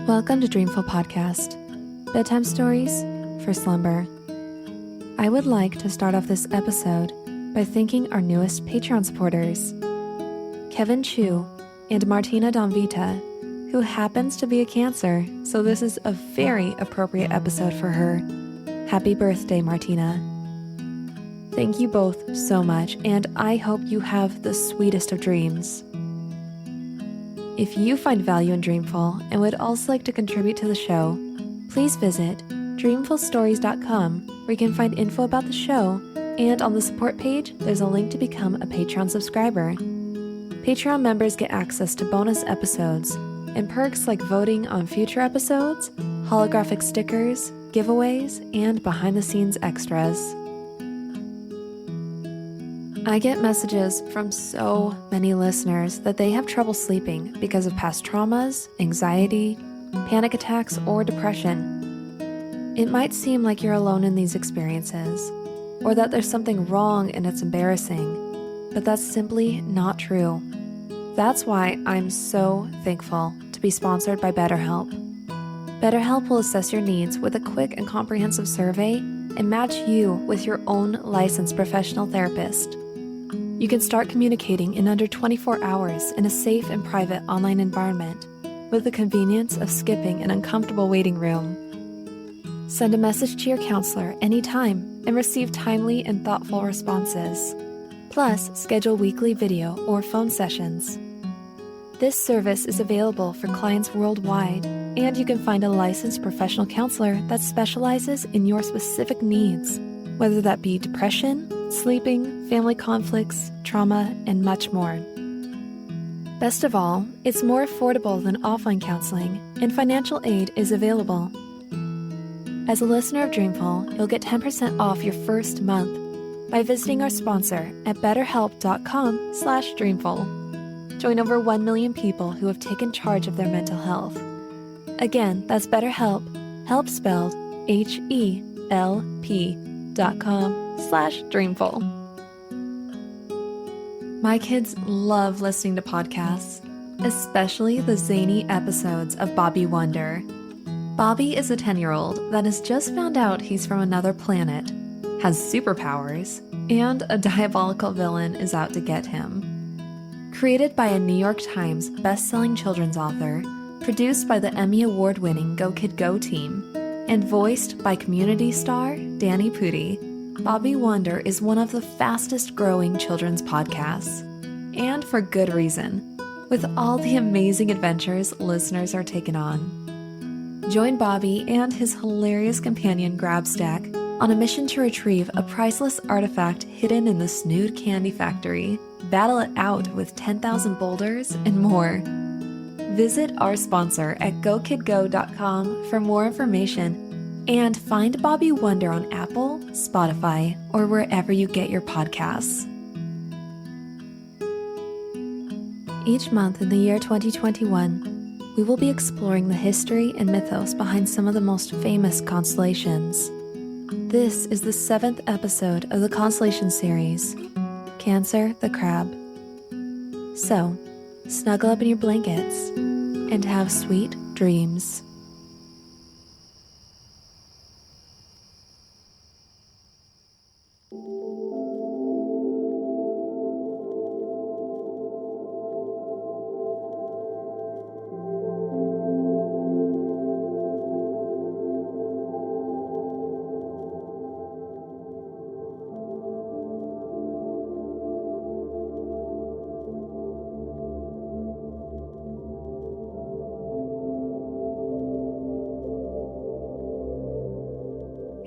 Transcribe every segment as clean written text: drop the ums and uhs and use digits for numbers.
Welcome to Dreamful Podcast, bedtime stories for slumber. I would like to start off this episode by thanking our newest Patreon supporters, Kevin Chu and Martina Donvita, who happens to be a Cancer, so this is a very appropriate episode for her. Happy birthday, Martina. Thank you both so much, and I hope you have the sweetest of dreams. If you find value in Dreamful and would also like to contribute to the show, please visit dreamfulstories.com where you can find info about the show, and on the support page, there's a link to become a Patreon subscriber. Patreon members get access to bonus episodes and perks like voting on future episodes, holographic stickers, giveaways, and behind-the-scenes extras. I get messages from so many listeners that they have trouble sleeping because of past traumas, anxiety, panic attacks, or depression. It might seem like you're alone in these experiences, or that there's something wrong and it's embarrassing, but that's simply not true. That's why I'm so thankful to be sponsored by BetterHelp. BetterHelp will assess your needs with a quick and comprehensive survey and match you with your own licensed professional therapist. You can start communicating in under 24 hours in a safe and private online environment with the convenience of skipping an uncomfortable waiting room. Send a message to your counselor anytime and receive timely and thoughtful responses. Plus, schedule weekly video or phone sessions. This service is available for clients worldwide, and you can find a licensed professional counselor that specializes in your specific needs, whether that be depression, sleeping, family conflicts, trauma, and much more. Best of all, it's more affordable than offline counseling, and financial aid is available. As a listener of Dreamful, you'll get 10% off your first month by visiting our sponsor at betterhelp.com/dreamful. Join over 1 million people who have taken charge of their mental health. Again, that's BetterHelp, help spelled HELP.com/dreamful. My kids love listening to podcasts, especially the zany episodes of Bobby Wonder. Bobby is a 10-year-old that has just found out he's from another planet, has superpowers, and a diabolical villain is out to get him. Created by a New York Times best-selling children's author, produced by the Emmy Award-winning Go Kid Go team, and voiced by community star Danny Pudi, Bobby Wonder is one of the fastest-growing children's podcasts. And for good reason, with all the amazing adventures listeners are taking on. Join Bobby and his hilarious companion Grabstack on a mission to retrieve a priceless artifact hidden in the Snood Candy Factory, battle it out with 10,000 boulders, and more. Visit our sponsor at gokidgo.com for more information, and find Bobby Wonder on Apple, Spotify, or wherever you get your podcasts. Each month in the year 2021, we will be exploring the history and mythos behind some of the most famous constellations. This is the 7th episode of the Constellation Series, Cancer the Crab. So, snuggle up in your blankets and have sweet dreams.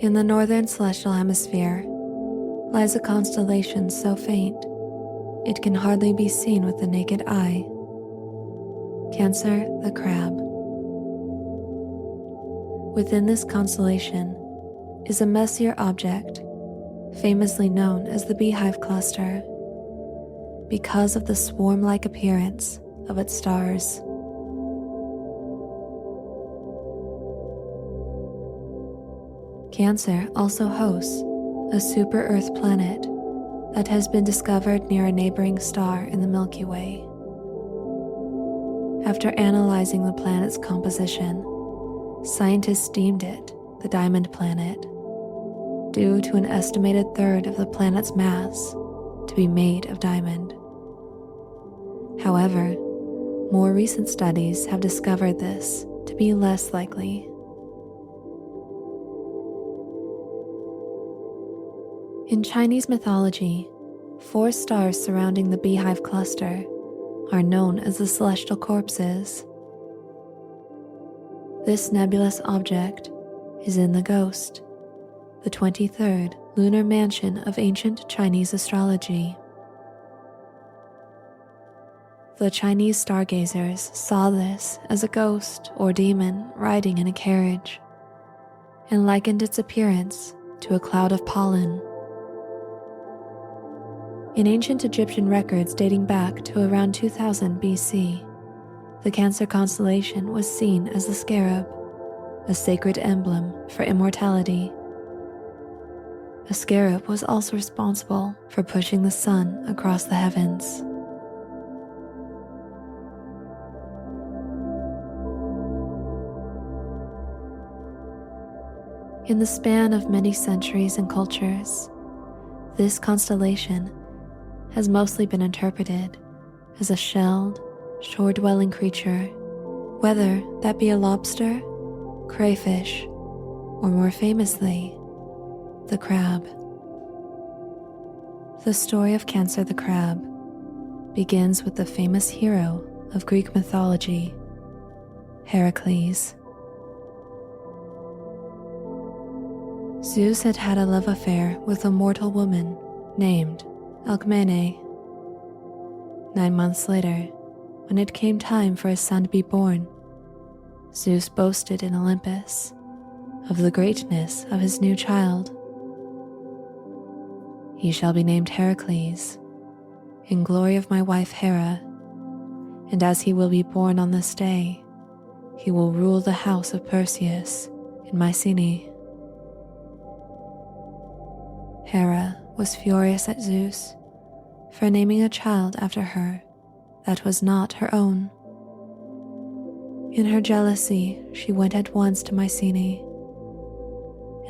In the northern celestial hemisphere lies a constellation so faint it can hardly be seen with the naked eye. Cancer the Crab. Within this constellation is a messier object, famously known as the Beehive Cluster, because of the swarm-like appearance of its stars. Cancer also hosts a super-Earth planet that has been discovered near a neighboring star in the Milky Way. After analyzing the planet's composition, scientists deemed it the diamond planet, due to an estimated third of the planet's mass to be made of diamond. However, more recent studies have discovered this to be less likely. In Chinese mythology, 4 stars surrounding the beehive cluster are known as the celestial corpses. This nebulous object is in the Ghost, the 23rd lunar mansion of ancient Chinese astrology. The Chinese stargazers saw this as a ghost or demon riding in a carriage, and likened its appearance to a cloud of pollen. In ancient Egyptian records dating back to around 2000 BC, the Cancer constellation was seen as the scarab, a sacred emblem for immortality. A scarab was also responsible for pushing the sun across the heavens. In the span of many centuries and cultures, this constellation has mostly been interpreted as a shelled, shore-dwelling creature, whether that be a lobster, crayfish, or more famously, the crab. The story of Cancer the crab begins with the famous hero of Greek mythology, Heracles. Zeus had had a love affair with a mortal woman named Alcmene. 9 months later, when it came time for his son to be born, Zeus boasted in Olympus of the greatness of his new child. He shall be named Heracles, in glory of my wife Hera, and as he will be born on this day, he will rule the house of Perseus in Mycenae. Hera was furious at Zeus for naming a child after her that was not her own. In her jealousy, she went at once to Mycenae,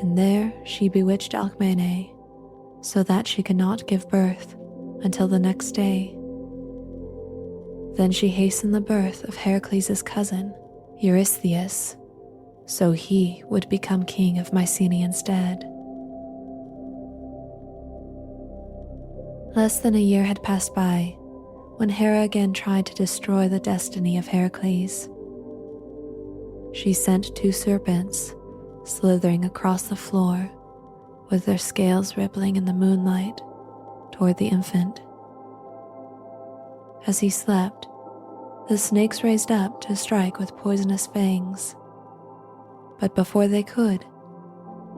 and there she bewitched Alcmene so that she could not give birth until the next day. Then she hastened the birth of Heracles' cousin, Eurystheus, so he would become king of Mycenae instead. Less than a year had passed by when Hera again tried to destroy the destiny of Heracles. She sent 2 serpents slithering across the floor with their scales rippling in the moonlight toward the infant. As he slept, the snakes raised up to strike with poisonous fangs. But before they could,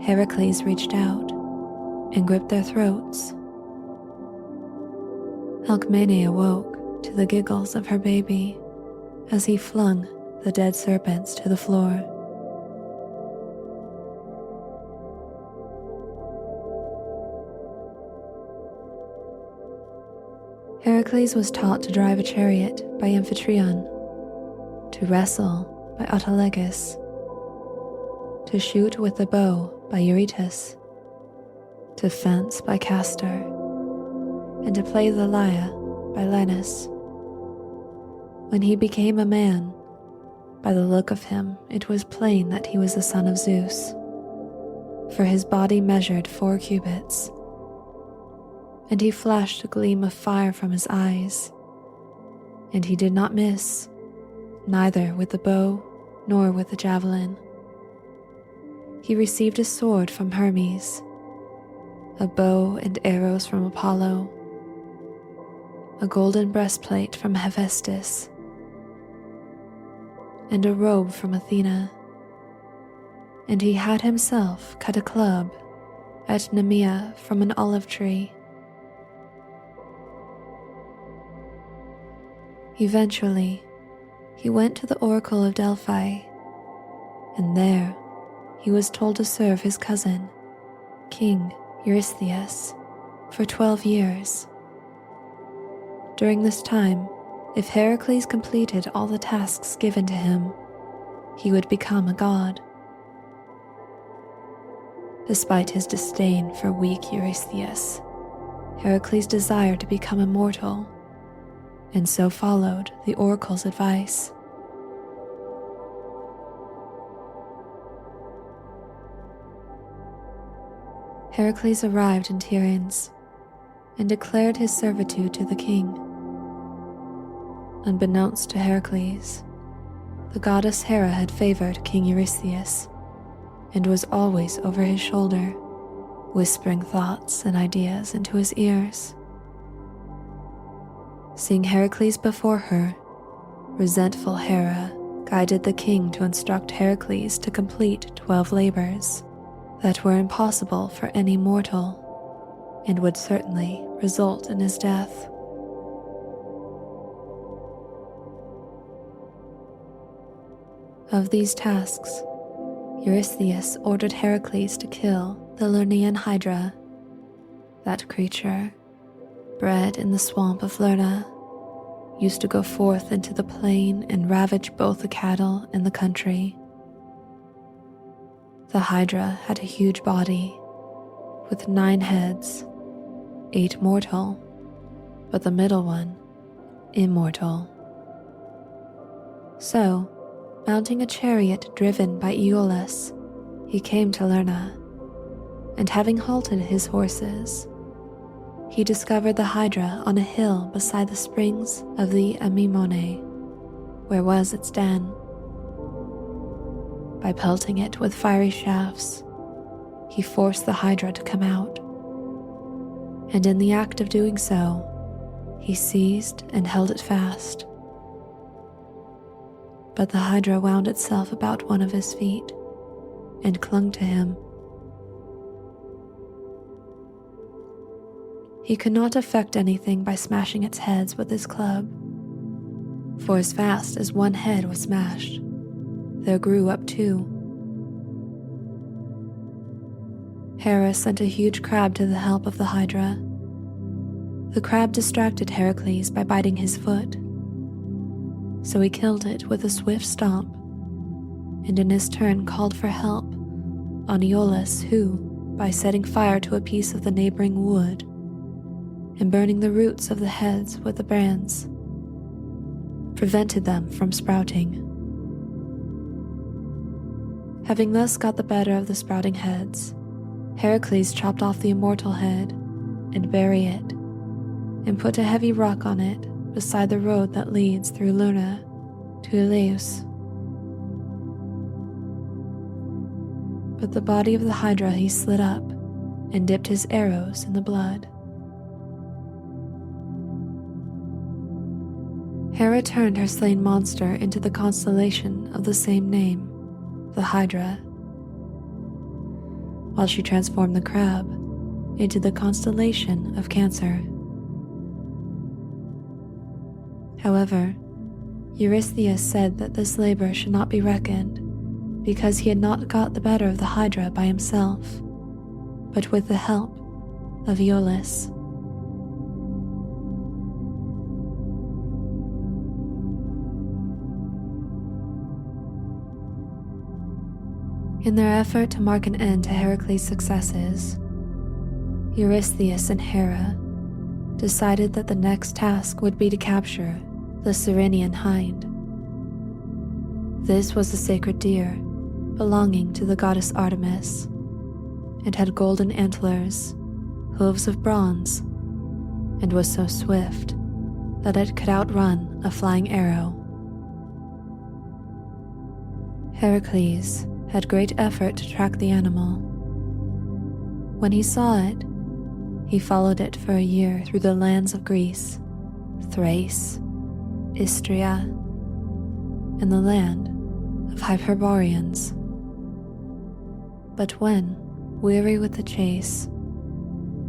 Heracles reached out and gripped their throats. Alcmene awoke to the giggles of her baby as he flung the dead serpents to the floor. Heracles was taught to drive a chariot by Amphitryon, to wrestle by Autolycus, to shoot with the bow by Eurytus, to fence by Castor, and to play the lyre by Linus. When he became a man, by the look of him it was plain that he was the son of Zeus, for his body measured 4 cubits, and he flashed a gleam of fire from his eyes, and he did not miss, neither with the bow nor with the javelin. He received a sword from Hermes, a bow and arrows from Apollo, a golden breastplate from Hephaestus, and a robe from Athena. And he had himself cut a club at Nemea from an olive tree. Eventually, he went to the oracle of Delphi, and there he was told to serve his cousin, King Eurystheus, for 12 years. During this time, If Heracles completed all the tasks given to him, he would become a god. Despite his disdain for weak Eurystheus, Heracles desired to become immortal, and so followed the oracle's advice. Heracles arrived in Tiryns and declared his servitude to the king. Unbeknownst to Heracles, the goddess Hera had favored King Eurystheus and was always over his shoulder, whispering thoughts and ideas into his ears. Seeing Heracles before her, resentful Hera guided the king to instruct Heracles to complete 12 labors that were impossible for any mortal and would certainly result in his death. Of these tasks, Eurystheus ordered Heracles to kill the Lernaean Hydra. That creature, bred in the swamp of Lerna, used to go forth into the plain and ravage both the cattle and the country. The Hydra had a huge body, with 9 heads, 8 mortal, but the middle one, immortal. So, mounting a chariot driven by Aeolus, he came to Lerna, and having halted his horses, he discovered the Hydra on a hill beside the springs of the Amymone, where was its den. By pelting it with fiery shafts, he forced the Hydra to come out, and in the act of doing so, he seized and held it fast. But the Hydra wound itself about one of his feet and clung to him. He could not effect anything by smashing its heads with his club, for as fast as one head was smashed, there grew up 2. Hera sent a huge crab to the help of the Hydra. The crab distracted Heracles by biting his foot, so he killed it with a swift stomp, and in his turn called for help on Aeolus, who, by setting fire to a piece of the neighboring wood and burning the roots of the heads with the brands, prevented them from sprouting. Having thus got the better of the sprouting heads, Heracles chopped off the immortal head and buried it, and put a heavy rock on it beside the road that leads through Lerna to Eleus. But the body of the Hydra he slit up and dipped his arrows in the blood. Hera turned her slain monster into the constellation of the same name, the Hydra, while she transformed the crab into the constellation of Cancer. However, Eurystheus said that this labor should not be reckoned because he had not got the better of the Hydra by himself, but with the help of Aeolus. In their effort to mark an end to Heracles' successes, Eurystheus and Hera decided that the next task would be to capture the Cyrenian hind. This was a sacred deer belonging to the goddess Artemis, and had golden antlers, hooves of bronze, and was so swift that it could outrun a flying arrow. Heracles had great effort to track the animal. When he saw it, he followed it for a year through the lands of Greece, Thrace, Istria, and the land of Hyperboreans. But when, weary with the chase,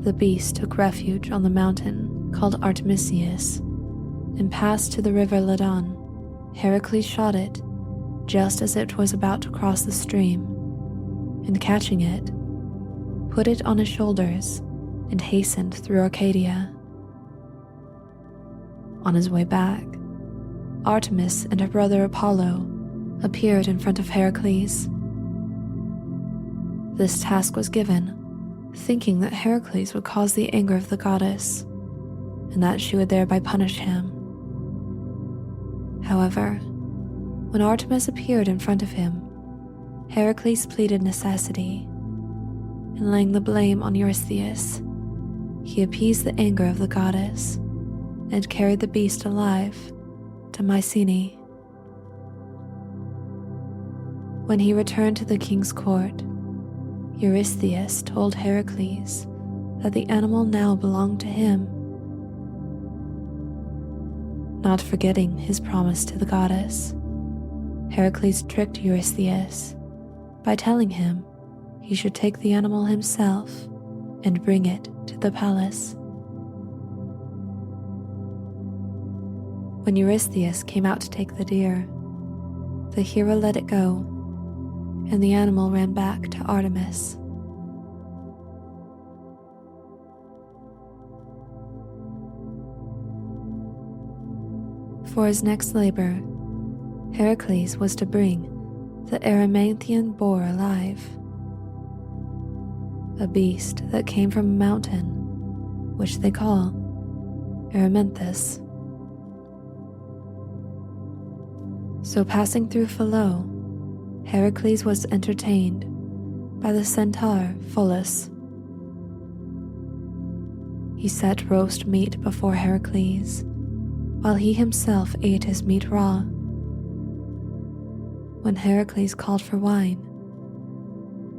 the beast took refuge on the mountain called Artemisius and passed to the river Ladon, Heracles shot it just as it was about to cross the stream, and catching it, put it on his shoulders and hastened through Arcadia. On his way back, Artemis and her brother Apollo appeared in front of Heracles. This task was given, thinking that Heracles would cause the anger of the goddess, and that she would thereby punish him. However, when Artemis appeared in front of him, Heracles pleaded necessity, and laying the blame on Eurystheus, he appeased the anger of the goddess and carried the beast alive to Mycenae. When he returned to the king's court, Eurystheus told Heracles that the animal now belonged to him. Not forgetting his promise to the goddess, Heracles tricked Eurystheus by telling him he should take the animal himself and bring it to the palace. When Eurystheus came out to take the deer, the hero let it go, and the animal ran back to Artemis. For his next labor, Heracles was to bring the Erymanthian boar alive, a beast that came from a mountain, which they call Erymanthus. So passing through Philo, Heracles was entertained by the centaur Pholus. He set roast meat before Heracles, while he himself ate his meat raw. When Heracles called for wine,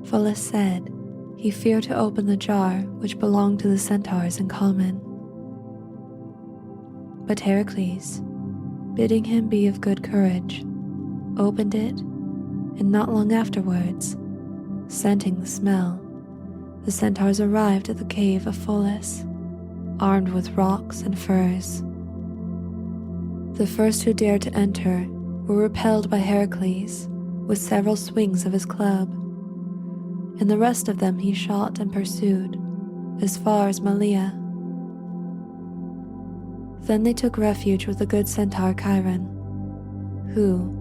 Pholus said he feared to open the jar which belonged to the centaurs in common. But Heracles, bidding him be of good courage, opened it, and not long afterwards, scenting the smell, the centaurs arrived at the cave of Pholus, armed with rocks and furs. The first who dared to enter were repelled by Heracles with several swings of his club, and the rest of them he shot and pursued as far as Malea. Then they took refuge with the good centaur Chiron, who,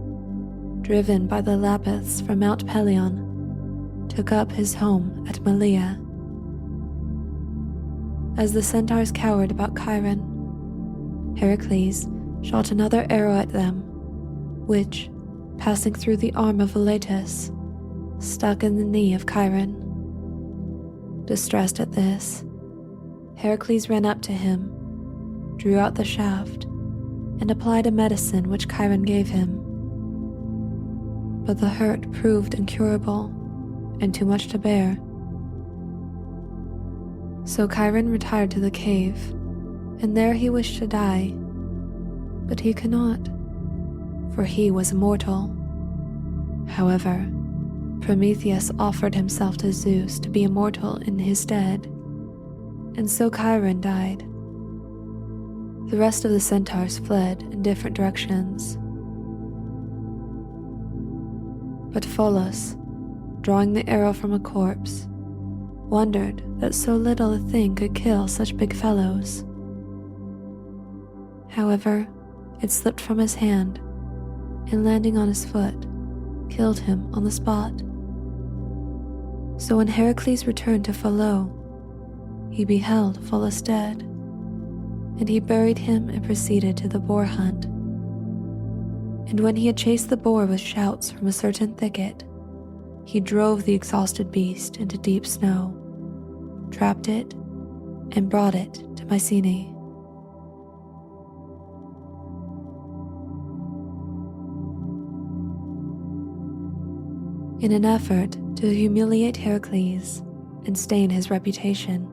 driven by the Lapiths from Mount Pelion, took up his home at Malea. As the centaurs cowered about Chiron, Heracles shot another arrow at them, which, passing through the arm of Elatus, stuck in the knee of Chiron. Distressed at this, Heracles ran up to him, drew out the shaft, and applied a medicine which Chiron gave him. But the hurt proved incurable and too much to bear. So Chiron retired to the cave, and there he wished to die, but he could not, for he was immortal. However, Prometheus offered himself to Zeus to be immortal in his stead, and so Chiron died. The rest of the centaurs fled in different directions. But Pholus, drawing the arrow from a corpse, wondered that so little a thing could kill such big fellows. However, it slipped from his hand, and landing on his foot, killed him on the spot. So when Heracles returned to Philo, he beheld Pholus dead, and he buried him and proceeded to the boar hunt. And when he had chased the boar with shouts from a certain thicket, he drove the exhausted beast into deep snow, trapped it, and brought it to Mycenae. In an effort to humiliate Heracles and stain his reputation,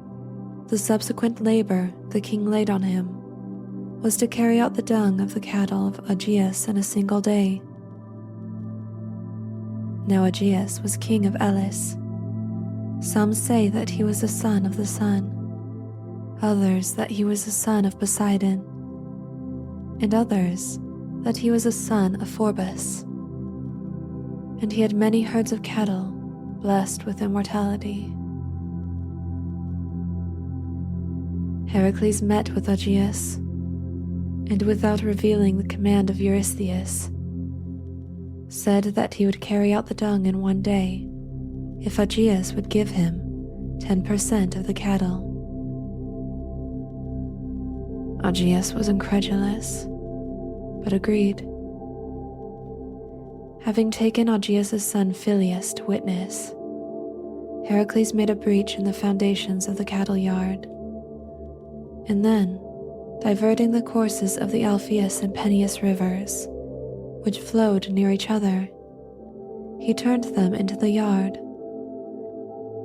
the subsequent labor the king laid on him was to carry out the dung of the cattle of Aegeus in a single day. Now Aegeus was king of Elis. Some say that he was the son of the sun, others that he was the son of Poseidon, and others that he was a son of Phorbas. And he had many herds of cattle, blessed with immortality. Heracles met with Aegeus, and without revealing the command of Eurystheus, said that he would carry out the dung in one day if Aegeus would give him 10% of the cattle. Aegeus was incredulous, but agreed. Having taken Aegeus' son Phyleus to witness, Heracles made a breach in the foundations of the cattle yard, and then, diverting the courses of the Alpheus and Peneus rivers, which flowed near each other, he turned them into the yard,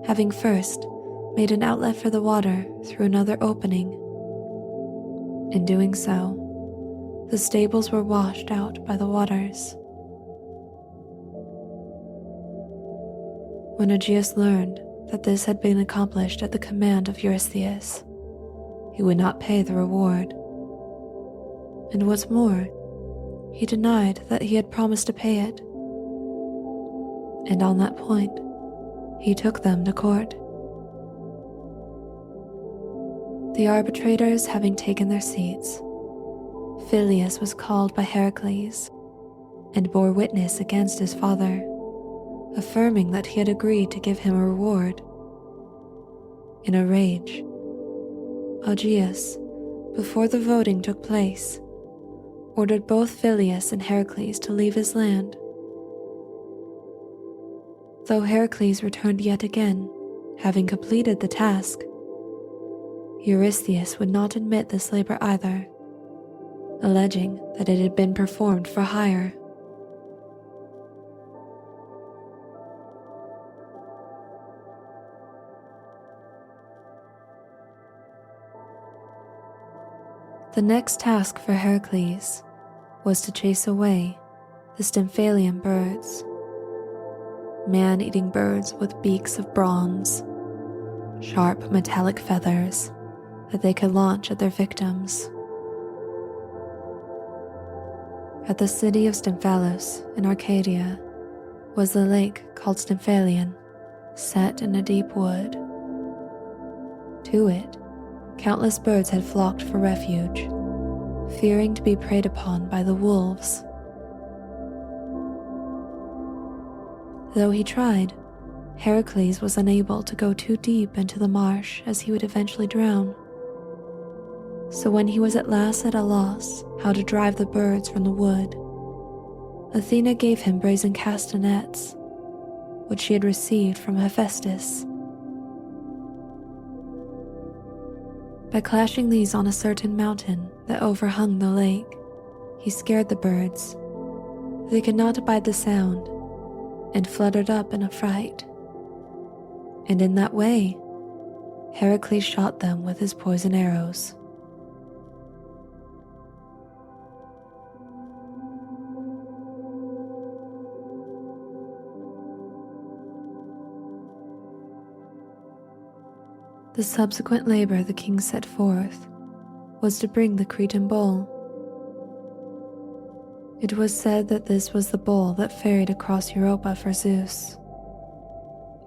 having first made an outlet for the water through another opening. In doing so, the stables were washed out by the waters. When Aegeus learned that this had been accomplished at the command of Eurystheus, he would not pay the reward. And what's more, he denied that he had promised to pay it. And on that point, he took them to court. The arbitrators having taken their seats, Phyleus was called by Heracles and bore witness against his father, affirming that he had agreed to give him a reward. In a rage, Aegeus, before the voting took place, ordered both Phyleus and Heracles to leave his land. Though Heracles returned yet again, having completed the task, Eurystheus would not admit this labor either, alleging that it had been performed for hire. The next task for Heracles was to chase away the Stymphalian birds, man-eating birds with beaks of bronze, sharp metallic feathers that they could launch at their victims. At the city of Stymphalos in Arcadia was the lake called Stymphalian, set in a deep wood. To it, countless birds had flocked for refuge, fearing to be preyed upon by the wolves. Though he tried, Heracles was unable to go too deep into the marsh, as he would eventually drown. So when he was at last at a loss how to drive the birds from the wood, Athena gave him brazen castanets, which she had received from Hephaestus. By clashing these on a certain mountain that overhung the lake, he scared the birds. They could not abide the sound, and fluttered up in a fright. And in that way, Heracles shot them with his poison arrows. The subsequent labor the king set forth was to bring the Cretan bull. It was said that this was the bull that ferried across Europa for Zeus,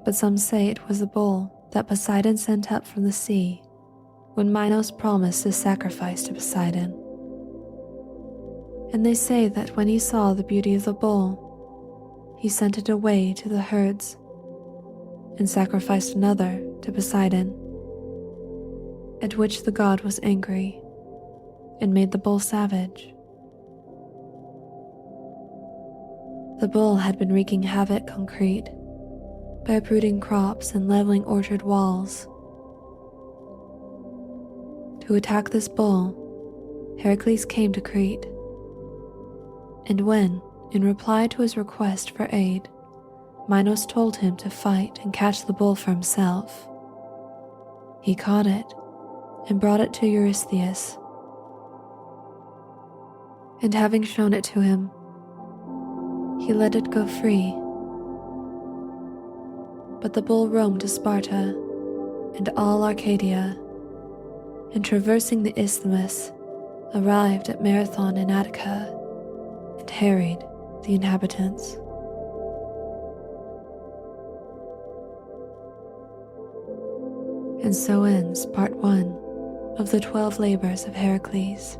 but some say it was the bull that Poseidon sent up from the sea when Minos promised to sacrifice to Poseidon. And they say that when he saw the beauty of the bull, he sent it away to the herds and sacrificed another to Poseidon, at which the god was angry and made the bull savage. The bull had been wreaking havoc on Crete by uprooting crops and leveling orchard walls. To attack this bull, Heracles came to Crete, and when, in reply to his request for aid, Minos told him to fight and catch the bull for himself, he caught it and brought it to Eurystheus. And having shown it to him, he let it go free. But the bull roamed to Sparta and all Arcadia, and traversing the isthmus, arrived at Marathon in Attica and harried the inhabitants. And so ends part 1 of the 12 labors of Heracles.